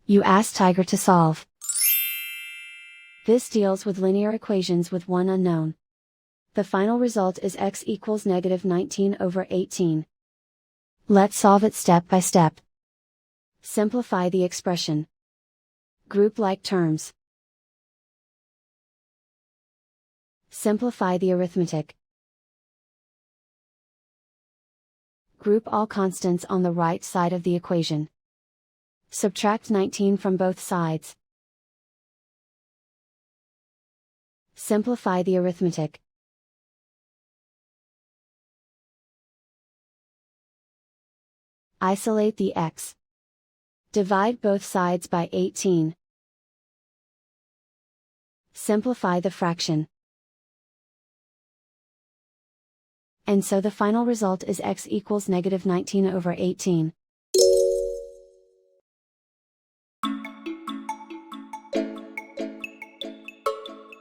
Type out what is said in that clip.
You ask Tiger to solve. This deals with linear equations with one unknown. The final result is x equals -19/18. Let's solve it step by step. Simplify the expression. Group like terms. Simplify the arithmetic. Group all constants on the right side of the equation. Subtract 19 from both sides. Simplify the arithmetic. Isolate the x. Divide both sides by 18. Simplify the fraction. And so the final result is x equals -19/18.